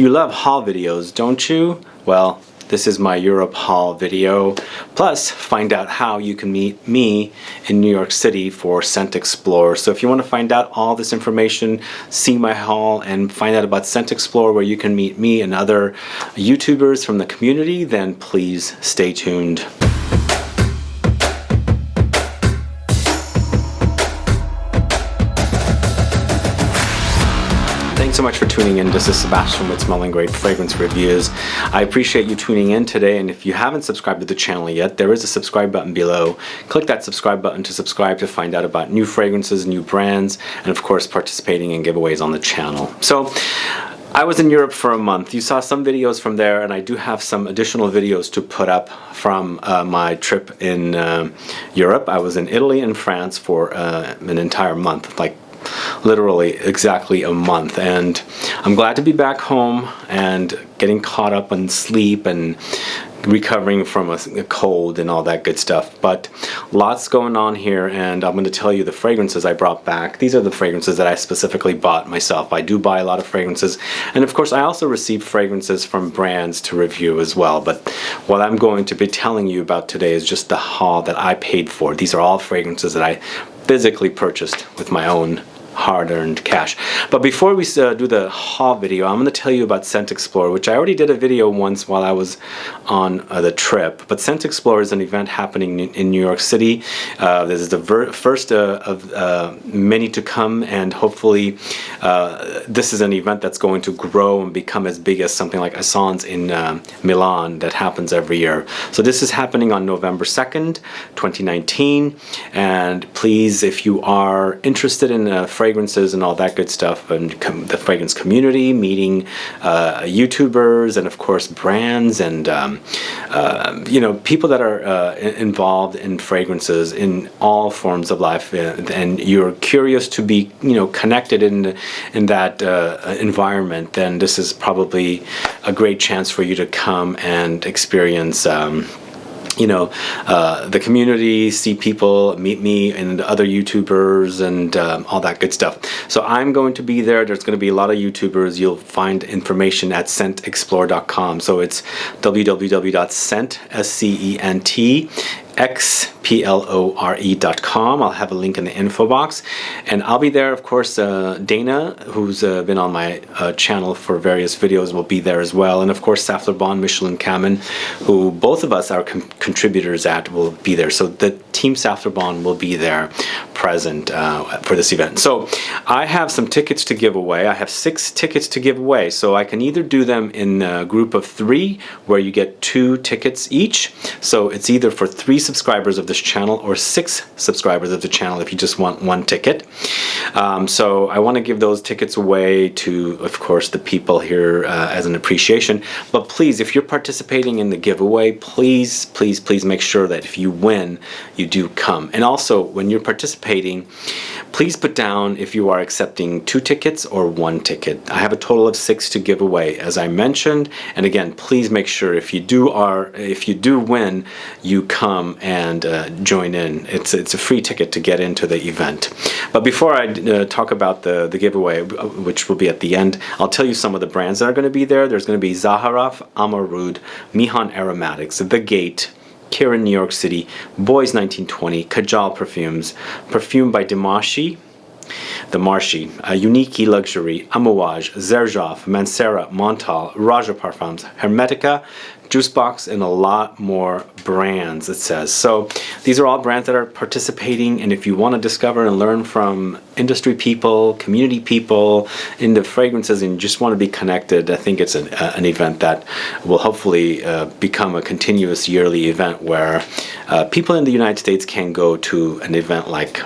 You love haul videos, don't you? Well, this is my Europe haul video. Plus, find out how you can meet me in New York City for ScentXplore. So if you want to find out all this information, see my haul, and find out about ScentXplore, where you can meet me and other YouTubers from the community, then please stay tuned. Thanks so much for tuning in. This is Sebastian with Smelling Great Fragrance Reviews. I appreciate you tuning in today, and if you haven't subscribed to the channel yet, there is a subscribe button below. Click that subscribe button to subscribe to find out about new fragrances, new brands, and of course participating in giveaways on the channel. So, I was in Europe for a month. You saw some videos from there, and I do have some additional videos to put up from my trip in Europe. I was in Italy and France for an entire month, like literally exactly a month, and I'm glad to be back home and getting caught up on sleep and recovering from a cold and all that good stuff. But lots going on here, and I'm going to tell you the fragrances I brought back. These are the fragrances that I specifically bought myself. I do buy a lot of fragrances, and of course I also receive fragrances from brands to review as well. But what I'm going to be telling you about today is just the haul that I paid for. These are all fragrances that I physically purchased with my own hard-earned cash. But before we do the haul video, I'm going to tell you about ScentXplore, which I already did a video once while I was on the trip. But ScentXplore is an event happening in New York City. This is the first of many to come, and hopefully this is an event that's going to grow and become as big as something like Essence in Milan that happens every year. So this is happening on November 2nd, 2019, and please, if you are interested in fragrances and all that good stuff, and the fragrance community, meeting YouTubers, and of course brands, and you know, people that are involved in fragrances in all forms of life, and you're curious to be, you know, connected in that environment, then this is probably a great chance for you to come and experience you know, the community, see people, meet me and other YouTubers, and all that good stuff. So I'm going to be there. There's going to be a lot of YouTubers. You'll find information at ScentXplore.com. So it's www.ScentXplore.com. I'll have a link in the info box, and I'll be there. Of course, Dana, who's been on my channel for various videos, will be there as well, and of course Safler Bond, Michelin Kamen, who both of us are contributors at, will be there. So the team Safler Bond will be there present for this event. So I have some tickets to give away. I have 6 tickets to give away, so I can either do them in a group of 3 where you get 2 tickets each. So it's either for 3 subscribers of this channel or 6 subscribers of the channel if you just want 1 ticket. So I want to give those tickets away to, of course, the people here as an appreciation. But please, if you're participating in the giveaway, please make sure that if you win, you do come. And also, when you're participating, please put down if you are accepting 2 tickets or 1 ticket. I have a total of 6 to give away, as I mentioned. And again, please make sure if you do win, you come and join in. It's a free ticket to get into the event. But before I talk about the giveaway, which will be at the end, I'll tell you some of the brands that are going to be there. There's going to be Zaharov, Amarud, Mihan Aromatics, The Gate, Kirin New York City, Boys 1920, Kajal Perfumes, Perfume by Dimashi, The Marshi, Unique Luxury, Amouage, Zerjov, Mancera, Montal, Raja Parfums, Hermetica, Juicebox, and a lot more brands, it says. So these are all brands that are participating, and if you want to discover and learn from industry people, community people into fragrances, and you just want to be connected, I think it's an event that will hopefully become a continuous yearly event where people in the United States can go to an event like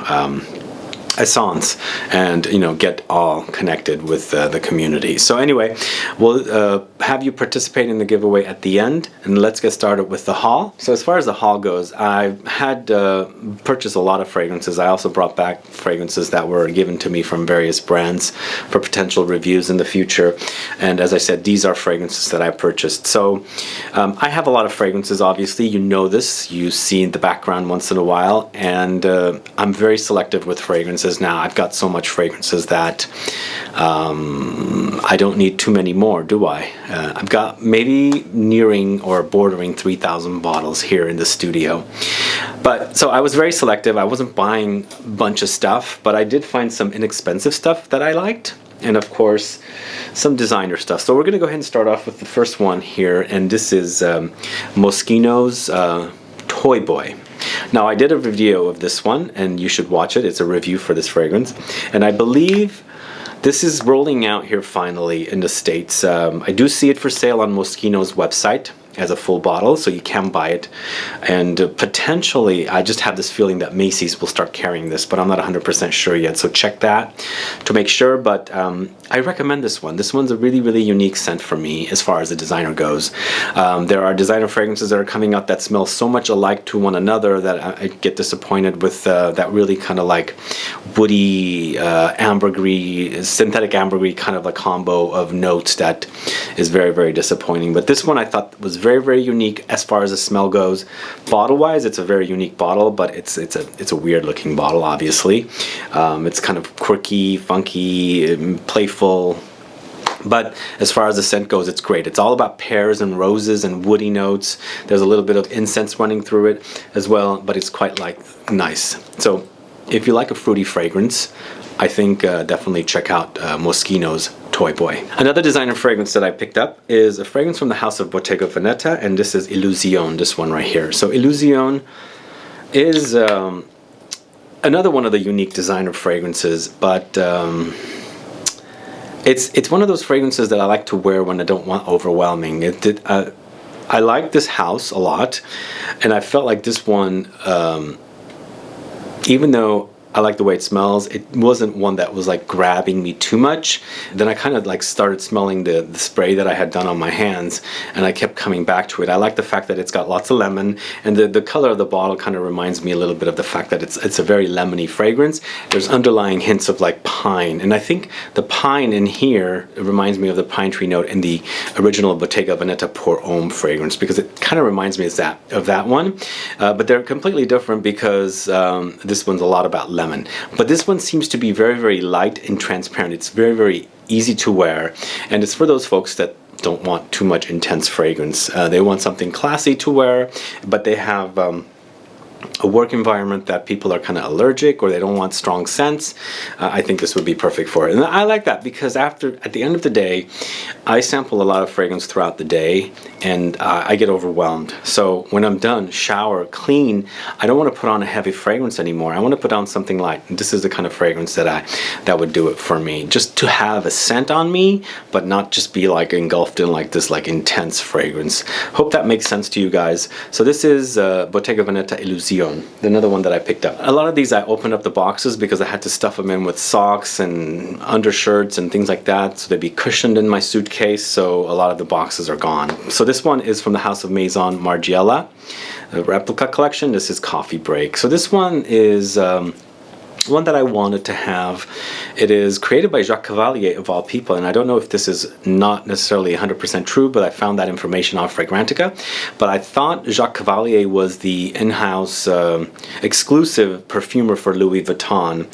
Essence and, you know, get all connected with the community. So anyway, we'll have you participate in the giveaway at the end, and let's get started with the haul. So as far as the haul goes, I had purchased a lot of fragrances. I also brought back fragrances that were given to me from various brands for potential reviews in the future, and as I said, these are fragrances that I purchased. So I have a lot of fragrances, obviously, you know this, you see in the background once in a while, and I'm very selective with fragrances. fragrances now. I've got so much fragrances that I don't need too many more, do I? I've got maybe nearing or bordering 3,000 bottles here in the studio. But so I was very selective. I wasn't buying a bunch of stuff, but I did find some inexpensive stuff that I liked. And of course, some designer stuff. So we're going to go ahead and start off with the first one here. And this is Moschino's Toy Boy. Now, I did a review of this one, and you should watch it. It's a review for this fragrance. And I believe this is rolling out here finally in the States. I do see it for sale on Moschino's website as a full bottle, so you can buy it. And potentially, I just have this feeling that Macy's will start carrying this, but I'm not 100% sure yet. So check that to make sure. But I recommend this one. This one's a really, really unique scent for me as far as the designer goes. There are designer fragrances that are coming out that smell so much alike to one another that I get disappointed with that really kind of like woody, ambergris, synthetic ambergris kind of a combo of notes that is very, very disappointing. But this one I thought was very, very unique as far as the smell goes. Bottle-wise, it's a very unique bottle, but it's a weird-looking bottle, obviously. It's kind of quirky, funky, playful. But as far as the scent goes, it's great. It's all about pears and roses and woody notes. There's a little bit of incense running through it as well, but it's quite like nice. So if you like a fruity fragrance, I think definitely check out Moschino's Toy Boy. Another designer fragrance that I picked up is a fragrance from the house of Bottega Veneta, and this is Illusione, this one right here. So Illusione is another one of the unique designer fragrances, but it's one of those fragrances that I like to wear when I don't want overwhelming. I like this house a lot, and I felt like this one, even though I like the way it smells, it wasn't one that was like grabbing me too much. Then I kind of like started smelling the spray that I had done on my hands, and I kept coming back to it. I like the fact that it's got lots of lemon, and the color of the bottle kind of reminds me a little bit of the fact that it's a very lemony fragrance. There's underlying hints of like pine, and I think the pine in here reminds me of the pine tree note in the original Bottega Veneta Pour Homme fragrance, because it kind of reminds me of that one. But they're completely different because this one's a lot about lemon. But this one seems to be very, very light and transparent. It's very, very easy to wear, and it's for those folks that don't want too much intense fragrance. They want something classy to wear, but they have a work environment that people are kind of allergic, or they don't want strong scents. I think this would be perfect for it. And I like that because at the end of the day, I sample a lot of fragrance throughout the day, and I get overwhelmed. So when I'm done, shower, clean, I don't want to put on a heavy fragrance anymore. I want to put on something light. And this is the kind of fragrance that would do it for me. Just to have a scent on me, but not just be like engulfed in like this like intense fragrance. Hope that makes sense to you guys. So this is Bottega Veneta Illusione, another one that I picked up. A lot of these I opened up the boxes because I had to stuff them in with socks and undershirts and things like that, so they'd be cushioned in my suitcase, so a lot of the boxes are gone. So this one is from the house of MAISON Margiela, the replica collection. This is Coffee Break. So this one is one that I wanted to have. It is created by Jacques Cavalier, of all people, and I don't know if this is not necessarily 100% true, but I found that information on Fragrantica. But I thought Jacques Cavalier was the in-house exclusive perfumer for Louis Vuitton,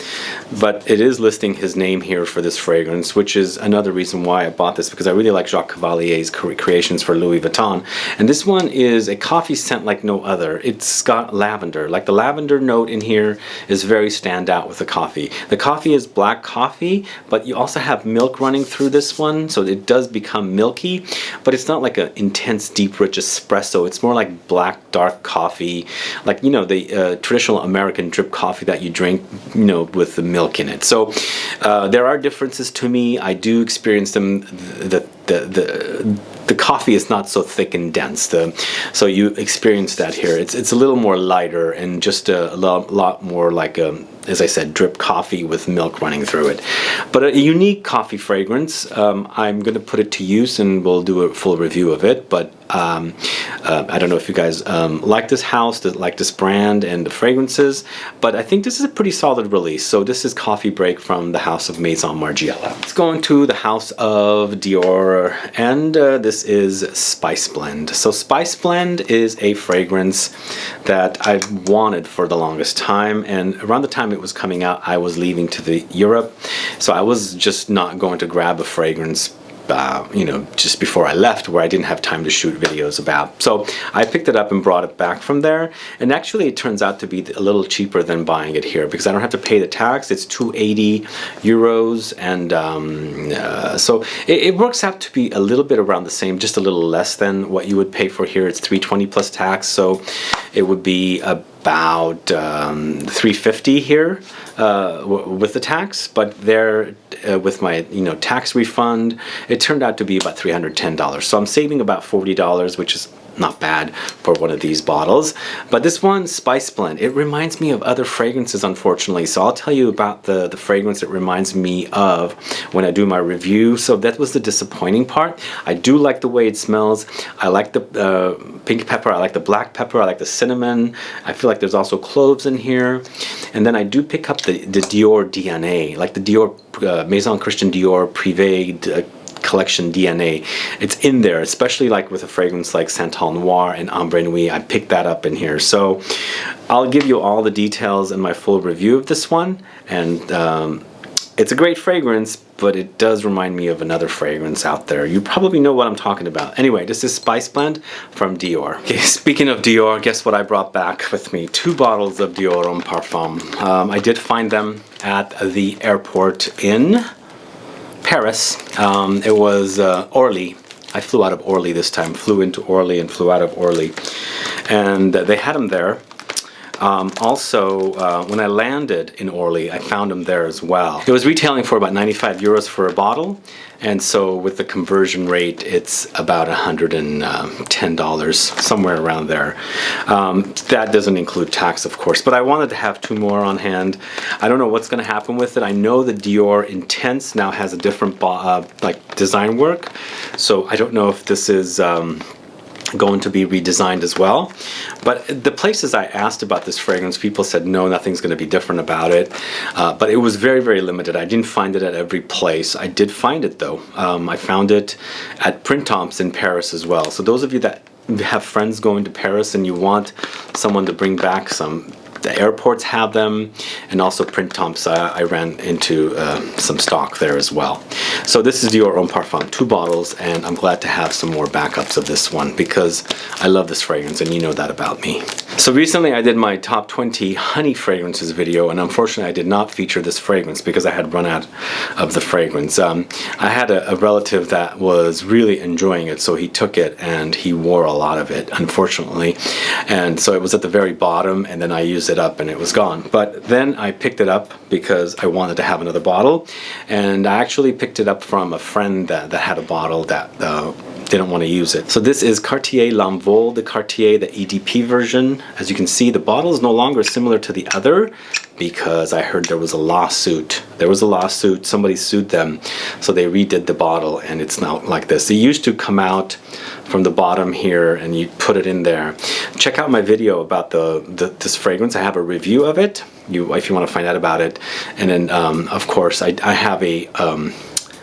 but it is listing his name here for this fragrance, which is another reason why I bought this, because I really like Jacques Cavalier's creations for Louis Vuitton. And this one is a coffee scent like no other. It's got lavender. Like the lavender note in here is very standout with the coffee. The coffee is black coffee, but you also have milk running through this one, so it does become milky, but it's not like an intense, deep, rich espresso. It's more like black, dark coffee, like, you know, the traditional American drip coffee that you drink, you know, with the milk in it. So there are differences to me. I do experience them. The coffee is not so thick and dense, so you experience that here. It's a little more lighter and just a lot more like as I said, drip coffee with milk running through it. But a unique coffee fragrance. I'm going to put it to use and we'll do a full review of it. But I don't know if you guys like this house, like this brand and the fragrances, but I think this is a pretty solid release. So this is Coffee Break from the house of Maison Margiela. Let's go into the house of Dior, and this is Spice Blend. So Spice Blend is a fragrance that I've wanted for the longest time, and around the time time it was coming out, I was leaving to the Europe, so I was just not going to grab a fragrance you know, just before I left, where I didn't have time to shoot videos about. So I picked it up and brought it back from there, and actually it turns out to be a little cheaper than buying it here because I don't have to pay the tax. It's 280 euros, and so it works out to be a little bit around the same, just a little less than what you would pay for here. It's 320 plus tax, so it would be about 350 here with the tax, but there with my tax refund, it turned out to be about $310. So I'm saving about $40, which is not bad for one of these bottles. But this one, Spice Blend, it reminds me of other fragrances, unfortunately. So I'll tell you about the fragrance it reminds me of when I do my review. So that was the disappointing part. I do like the way it smells. I like the pink pepper, I like the black pepper, I like the cinnamon. I feel like there's also cloves in here. And then I do pick up the Dior DNA, like the Dior Maison Christian Dior Privé collection DNA. It's in there, especially like with a fragrance like Santal Noir and Ambre Nuit. I picked that up in here. So I'll give you all the details in my full review of this one. And it's a great fragrance, but it does remind me of another fragrance out there. You probably know what I'm talking about. Anyway, this is Spice Blend from Dior. Okay, speaking of Dior, guess what I brought back with me? 2 bottles of Dior Homme Parfum. I did find them at the airport in Paris. It was Orly. I flew out of Orly this time. Flew into Orly and flew out of Orly. And they had them there. Also, when I landed in Orly, I found them there as well. It was retailing for about 95 euros for a bottle, and so with the conversion rate, it's about $110, somewhere around there. That doesn't include tax, of course, but I wanted to have 2 more on hand. I don't know what's going to happen with it. I know the Dior Intense now has a different like design work, so I don't know if this is going to be redesigned as well. But the places I asked about this fragrance, people said no, nothing's going to be different about it. But it was very, very limited. I didn't find it at every place. I did find it though. I found it at Printemps in Paris as well. So those of you that have friends going to Paris and you want someone to bring back some, the airports have them, and also Printemps, I ran into some stock there as well. So this is Dior Homme Parfum, 2 bottles, and I'm glad to have some more backups of this one because I love this fragrance, and you know that about me. So recently I did my top 20 honey fragrances video, and unfortunately I did not feature this fragrance because I had run out of the fragrance. I had a relative that was really enjoying it, so he took it and he wore a lot of it, unfortunately. And so it was at the very bottom, and then I used it up and it was gone. But then I picked it up because I wanted to have another bottle, and I actually picked it up from a friend that had a bottle that didn't want to use it. So this is Cartier L'Envol de Cartier, the EDP version. As you can see, the bottle is no longer similar to the other because I heard there was a lawsuit. There was a lawsuit, somebody sued them, so they redid the bottle and it's now like this. It used to come out from the bottom here and you put it in there. Check out my video about this fragrance. I have a review of it if you want to find out about it. And then of course I have a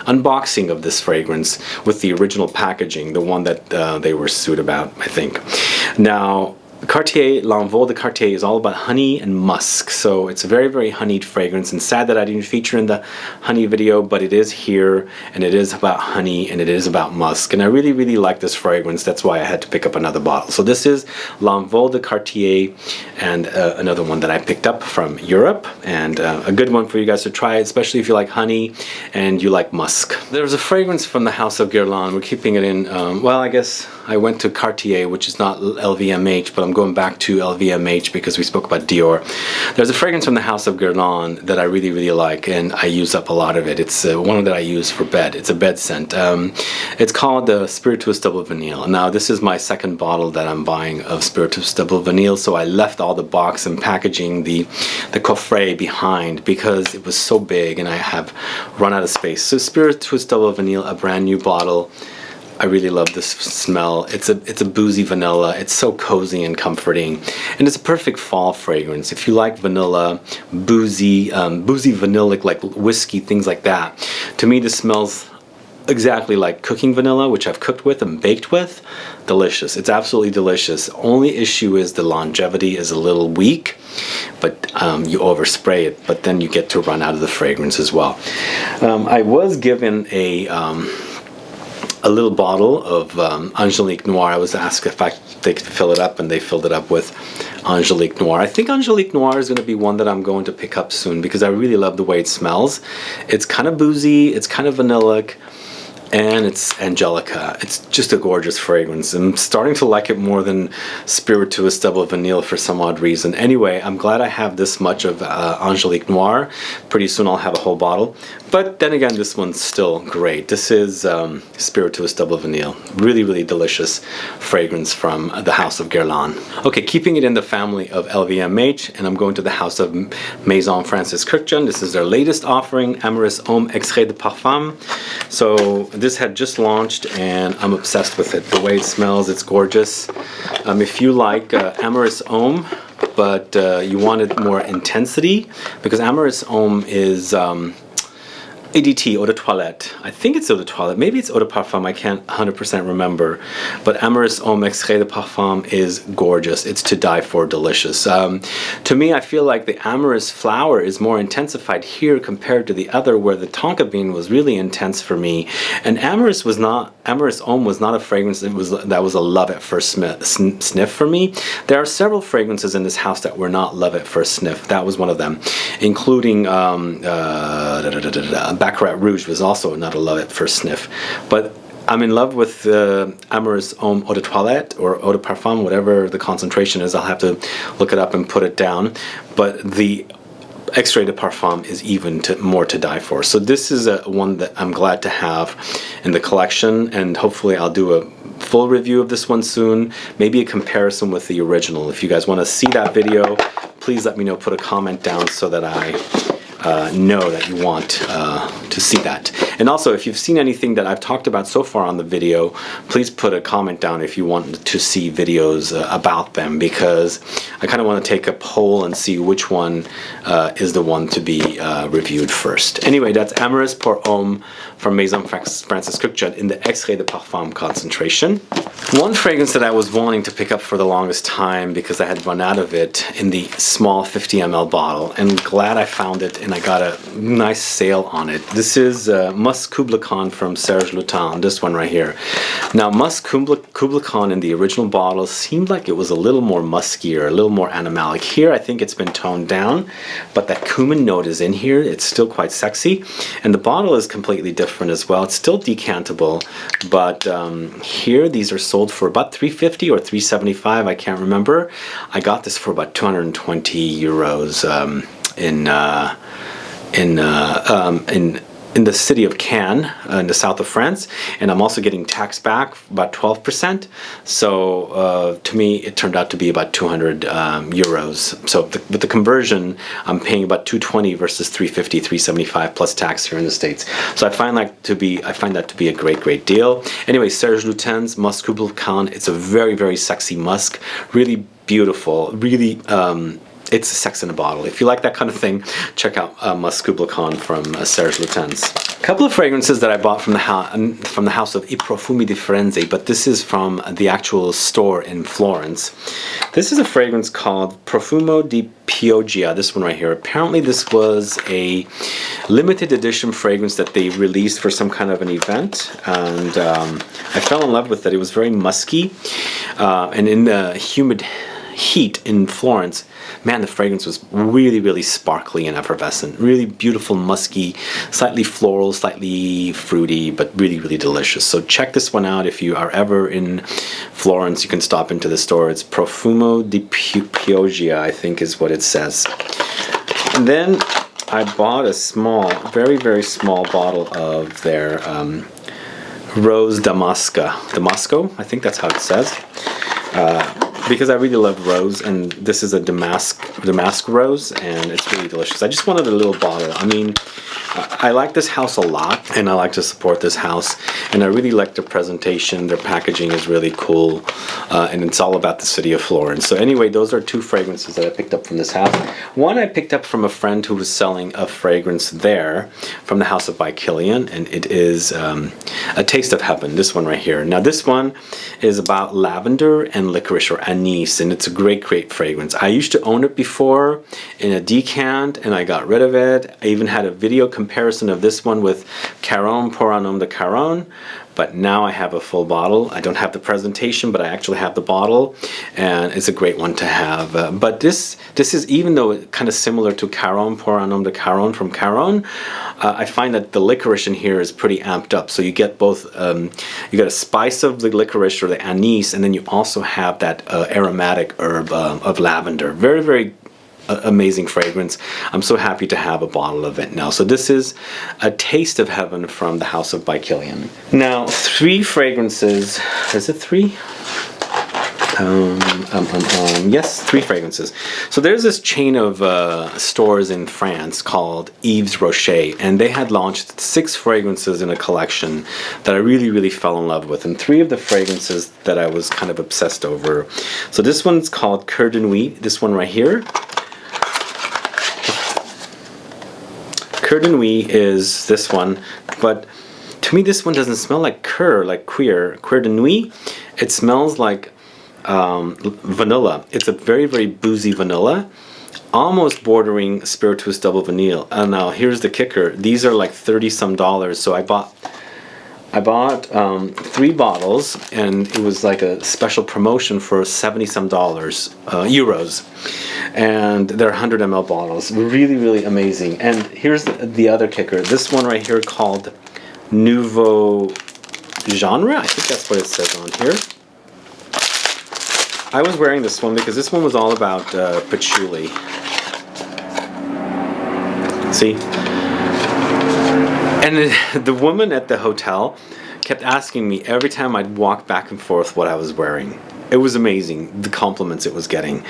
unboxing of this fragrance with the original packaging, the one that they were sued about, I think. Now, Cartier L'Envol de Cartier is all about honey and musk, so it's a very, very honeyed fragrance, and sad that I didn't feature in the honey video, but it is here, and it is about honey, and it is about musk, and I really, really like this fragrance. That's why I had to pick up another bottle. So this is L'Envol de Cartier, and another one that I picked up from Europe, and a good one for you guys to try, especially if you like honey and you like musk. There's a fragrance from the house of Guerlain. We're keeping it in, well, I guess I went to Cartier, which is not LVMH, but I'm going back to LVMH because we spoke about Dior. There's a fragrance from the house of Guerlain that I really, really like, and I use up a lot of it. It's one that I use for bed. It's a bed scent. It's called the Spiritueuse Double Vanille. Now, this is my second bottle that I'm buying of Spiritueuse Double Vanille, so I left all the box and packaging, the coffret behind because it was so big and I have run out of space. So Spiritueuse Double Vanille, a brand new bottle. I really love this smell. It's a boozy vanilla. It's so cozy and comforting, and it's a perfect fall fragrance. If you like vanilla, boozy vanillic, like whiskey, things like that. To me, this smells exactly like cooking vanilla, which I've cooked with and baked with. Delicious. It's absolutely delicious. Only issue is the longevity is a little weak, but you overspray it, but then you get to run out of the fragrance as well. I was given a little bottle of Angelique Noir. I was asked if they could fill it up, and they filled it up with Angelique Noir. I think Angelique Noir is going to be one that I'm going to pick up soon because I really love the way it smells. It's kind of boozy, it's kind of vanillic, and it's Angelica. It's just a gorgeous fragrance. I'm starting to like it more than Spiritueuse Double Vanille for some odd reason. Anyway, I'm glad I have this much of Angelique Noir. Pretty soon I'll have a whole bottle. But then again, this one's still great. This is Spiritueuse Double Vanille. Really, really delicious fragrance from the house of Guerlain. Okay, keeping it in the family of LVMH, and I'm going to the house of Maison Francis Kurkdjian. This is their latest offering, AMYRIS Homme Extrait de Parfum. So this had just launched, and I'm obsessed with it. The way it smells, it's gorgeous. If you like AMYRIS Homme, but you wanted more intensity, because AMYRIS Homme is ADT, Eau de Toilette. I think it's Eau de Toilette. Maybe it's Eau de Parfum. I can't 100% remember. But AMYRIS Homme Extrait de Parfum is gorgeous. It's to die for, delicious. To me, I feel like the AMYRIS flower is more intensified here compared to the other, where the tonka bean was really intense for me. And AMYRIS Homme was not a fragrance that was a love at first sniff for me. There are several fragrances in this house that were not love at first sniff. That was one of them, including Baccarat Rouge was also not a love at first sniff. But I'm in love with AMYRIS Homme Eau de Toilette or Eau de Parfum, whatever the concentration is. I'll have to look it up and put it down. But the Extrait de Parfum is even more to die for. So this is one that I'm glad to have in the collection, and hopefully I'll do a full review of this one soon, maybe a comparison with the original. If you guys want to see that video, please let me know, put a comment down so that I know that you want to see that. And also, if you've seen anything that I've talked about so far on the video, please put a comment down if you want to see videos about them, because I kind of want to take a poll and see which one is the one to be reviewed first. Anyway, that's AMYRIS pour Homme from Maison Francis Kurkdjian in the Extrait de Parfum concentration. One fragrance that I was wanting to pick up for the longest time because I had run out of it in the small 50 ml bottle, and glad I found it and I got a nice sale on it. This is Musc Kubla Khan from Serge Lutens, this one right here. Now, Musc Kubla Khan in the original bottle seemed like it was a little more muskier, a little more animalic. Here, I think it's been toned down, but that cumin note is in here. It's still quite sexy, and the bottle is completely different as well. It's still decantable, but here these are sold for about 350 or 375. I can't remember. I got this for about 220 euros in the city of Cannes, in the south of France, and I'm also getting tax back about 12%. So to me, it turned out to be about 200 euros. So with the conversion, I'm paying about 220 versus 350, 375 plus tax here in the States. So I find that to be a great deal. Anyway, Serge Lutens Musc Kubla Khan. It's a very, very sexy musk, really beautiful, really. It's sex in a bottle. If you like that kind of thing, check out Musc Kubla Khan from Serge Lutens. A couple of fragrances that I bought from the house of I Profumi di Firenze, but this is from the actual store in Florence. This is a fragrance called Profumo di PIOGGIA, this one right here. Apparently this was a limited edition fragrance that they released for some kind of an event, and I fell in love with it. It was very musky, and in the humid heat in Florence, man, the fragrance was really, really sparkly and effervescent. Really beautiful, musky, slightly floral, slightly fruity, but really, really delicious. So check this one out if you are ever in Florence. You can stop into the store. It's Profumo di PIOGGIA, I think is what it says. And then I bought a small, very, very small bottle of their Rose Damasco, I think that's how it says. Because I really love rose, and this is a damask rose, and it's really delicious. I just wanted a little bottle. I mean, I like this house a lot, and I like to support this house, and I really like their presentation. Their packaging is really cool, and it's all about the city of Florence. So anyway, those are two fragrances that I picked up from this house. One I picked up from a friend who was selling a fragrance there from the house of by Kilian, and it is A Taste of Heaven, this one right here. Now this one is about lavender and licorice or anise, and it's a great fragrance. I used to own it before in a decant, and I got rid of it. I even had a video comparison of this one with Caron pour un homme de Caron, but now I have a full bottle. I don't have the presentation, but I actually have the bottle, and it's a great one to have. But this is, even though it's kind of similar to Caron pour un homme de Caron from Caron, I find that the licorice in here is pretty amped up. So you get both, you get a spice of the licorice or the anise, and then you also have that aromatic herb of lavender. Very amazing fragrance. I'm so happy to have a bottle of it now. So this is A Taste of Heaven from the house of by Kilian. Now, three fragrances. Is it three? Yes, three fragrances. So there's this chain of stores in France called Yves Rocher, and they had launched 6 fragrances in a collection that I really fell in love with, and 3 of the fragrances that I was kind of obsessed over. So this one's called Cœur de Nuit, this one right here. Cœur de Nuit is this one, but to me this one doesn't smell like cœur, like queer. Cœur de Nuit, it smells like vanilla. It's a very boozy vanilla, almost bordering Spiritueuse double vanille. And now here's the kicker, these are like $30 some, so I bought 3 bottles, and it was like a special promotion for $70 some euros, and they're 100 ml bottles. Really amazing. And here's the other kicker, this one right here called Nouveau Genre, I think that's what it says on here. I was wearing this one because this one was all about patchouli. See? And the woman at the hotel kept asking me every time I'd walk back and forth what I was wearing. It was amazing, the compliments it was getting.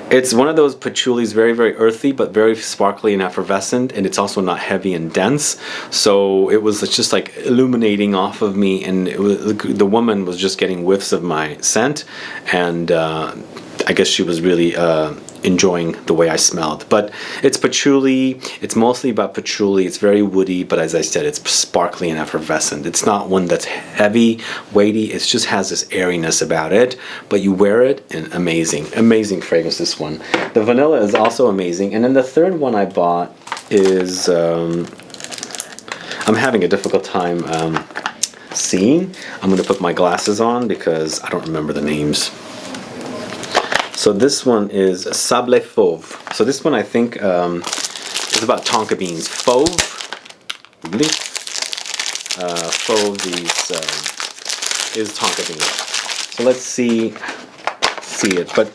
It's one of those patchoulis, very earthy, but very sparkly and effervescent, and it's also not heavy and dense. So it was just like illuminating off of me, and it was, the woman was just getting whiffs of my scent, and I guess she was really enjoying the way I smelled. But it's patchouli, it's mostly about patchouli, it's very woody, but as I said, it's sparkly and effervescent. It's not one that's heavy, weighty, it just has this airiness about it, but you wear it, and amazing fragrance, this one. The vanilla is also amazing, and then the third one I bought is, I'm having a difficult time seeing. I'm going to put my glasses on because I don't remember the names. So this one is Sable Fauve. So this one I think is about tonka beans. Fauve, fauve is tonka beans. So let's see it. But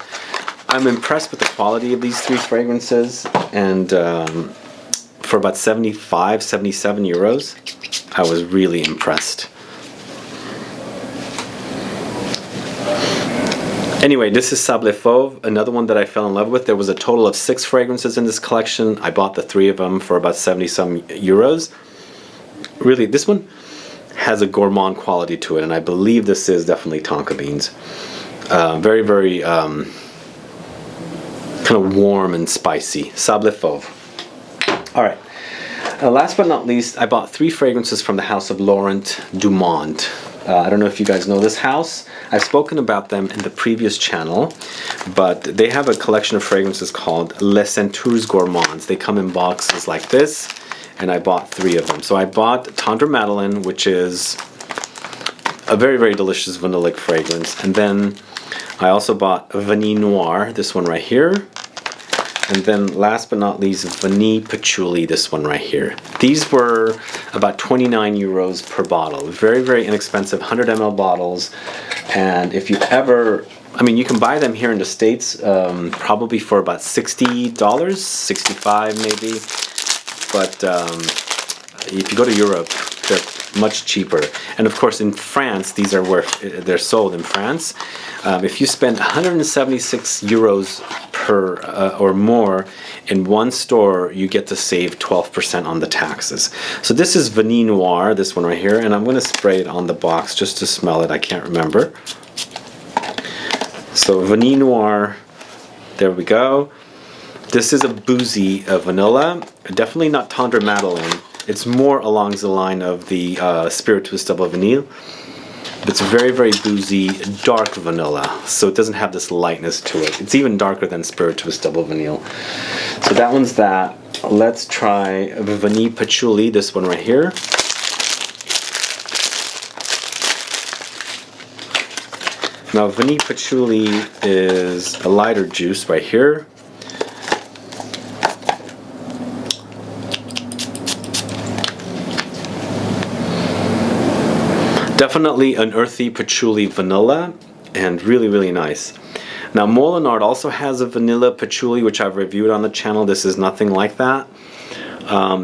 I'm impressed with the quality of these 3 fragrances, and for about 75, 77 euros, I was really impressed. Anyway, this is Sable Fauve, another one that I fell in love with. There was a total of 6 fragrances in this collection. I bought the 3 of them for about 70 some euros. Really, this one has a gourmand quality to it, and I believe this is definitely tonka beans. Very kind of warm and spicy. Sable Fauve. Alright, last but not least, I bought 3 fragrances from the house of Laurent Dumont. I don't know if you guys know this house. I've spoken about them in the previous channel, but they have a collection of fragrances called Les Senteurs Gourmands. They come in boxes like this, and I bought 3 of them. So I bought Tendre Madeleine, which is a very delicious vanillic fragrance, and then I also bought Vanille Noire, this one right here, and then last but not least, Vanille Patchouli, this one right here. These were about 29 euros per bottle. Very inexpensive, 100 ml bottles. And if you ever, I mean, you can buy them here in the States probably for about $60, 65 maybe. But if you go to Europe, they're much cheaper. And of course in France, these are they're sold in France. If you spend 176 euros per or more in one store, you get to save 12% on the taxes. So this is Vanille Noir, this one right here, and I'm going to spray it on the box just to smell it. I can't remember. So Vanille Noir, there we go. This is a boozy vanilla, definitely not Tendre Madeleine. It's more along the line of the Spiritueuse Double Vanille. It's very, very boozy, dark vanilla, so it doesn't have this lightness to it. It's even darker than Spiritueuse Double Vanille. So that one's that. Let's try Vanille Patchouli, this one right here. Now Vanille Patchouli is a lighter juice right here. Definitely an earthy patchouli vanilla, and really, really nice. Now Molinard also has a vanilla patchouli, which I've reviewed on the channel. This is nothing like that.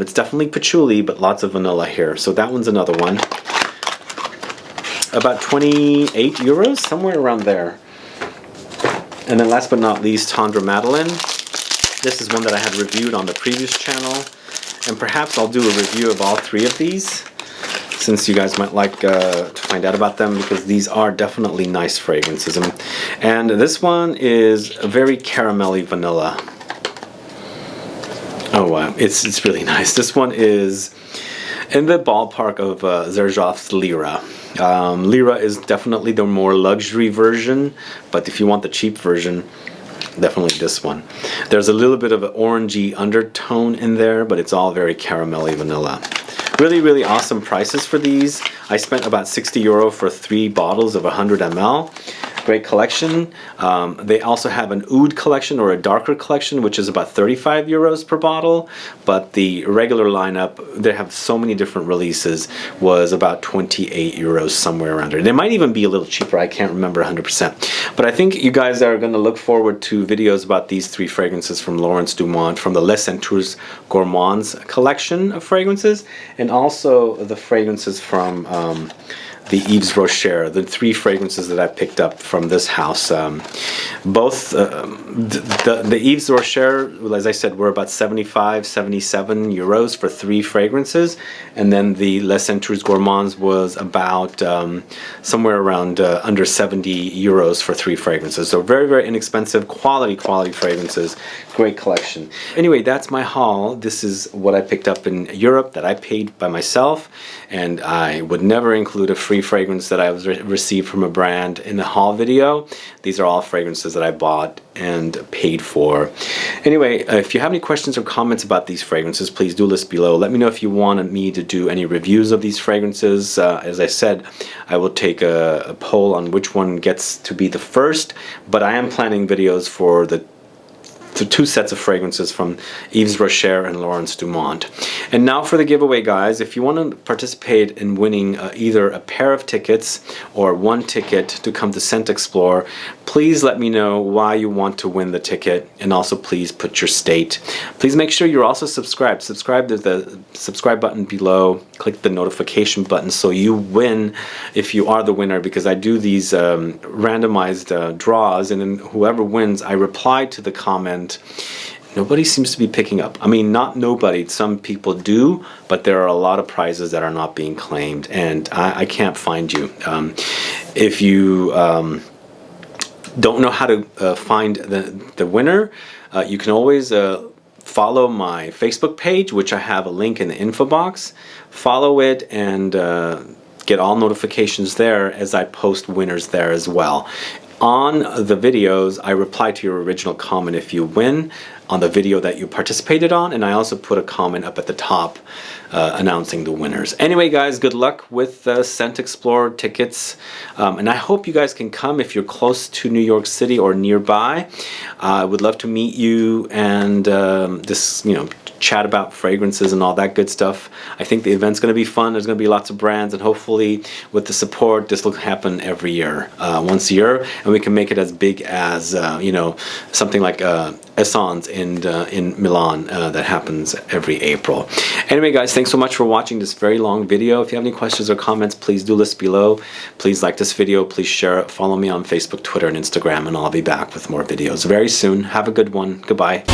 It's definitely patchouli, but lots of vanilla here. So that one's another one. About 28 euros, somewhere around there. And then last but not least, Tendre Madeleine. This is one that I had reviewed on the previous channel. And perhaps I'll do a review of all three of these, since you guys might like to find out about them, because these are definitely nice fragrances. And this one is a very caramelly vanilla. Oh wow, it's really nice. This one is in the ballpark of Xerjoff's Lyra. Lyra is definitely the more luxury version, but if you want the cheap version, definitely this one. There's a little bit of an orangey undertone in there, but it's all very caramelly vanilla. Really, really awesome prices for these. I spent about 60 euro for 3 bottles of 100 ml. Great collection. They also have an oud collection, or a darker collection, which is about 35 euros per bottle. But the regular lineup, they have so many different releases, was about 28 euros, somewhere around there. They might even be a little cheaper. I can't remember 100%. But I think you guys are going to look forward to videos about these 3 fragrances from Laurence Dumont, from the Les Centaures Gourmands collection of fragrances, and also the fragrances from the Yves Rocher, the 3 fragrances that I picked up from this house. Both the Yves Rocher, as I said, were about 75, 77 euros for 3 fragrances, and then the Les Centaures Gourmands was about somewhere around under 70 euros for 3 fragrances. So very, very inexpensive, quality fragrances. Great collection. Anyway, that's my haul. This is what I picked up in Europe that I paid by myself, and I would never include a free fragrance that I received from a brand in the haul video. These are all fragrances that I bought and paid for. Anyway, if you have any questions or comments about these fragrances, please do list below. Let me know if you wanted me to do any reviews of these fragrances. As I said, I will take a poll on which one gets to be the first, but I am planning videos for the 2 sets of fragrances from Yves Rocher and Laurence Dumont. And now for the giveaway, guys. If you want to participate in winning either a pair of tickets or 1 ticket to come to ScentXplore, please let me know why you want to win the ticket, and also please put your state. Please make sure you're also subscribed. Subscribe to the subscribe button below. Click the notification button so you win if you are the winner, because I do these randomized draws, and then whoever wins, I reply to the comment. Nobody seems to be picking up. I mean, not nobody, some people do, but there are a lot of prizes that are not being claimed, and I can't find you. If you don't know how to find the winner, you can always follow my Facebook page, which I have a link in the info box. Follow it and get all notifications there as I post winners there as well. On the videos, I reply to your original comment if you win on the video that you participated on, and I also put a comment up at the top announcing the winners. Anyway, guys, good luck with the ScentXplore tickets, and I hope you guys can come if you're close to New York City or nearby. I would love to meet you and chat about fragrances and all that good stuff. I think the event's going to be fun. There's going to be lots of brands, and hopefully with the support, this will happen every year, once a year, and we can make it as big as you know, something like Essence in Milan that happens every April. Anyway, guys, thanks so much for watching this very long video. If you have any questions or comments, please do list below. Please like this video, please share it, follow me on Facebook, Twitter, and Instagram, and I'll be back with more videos very soon. Have a good one. Goodbye.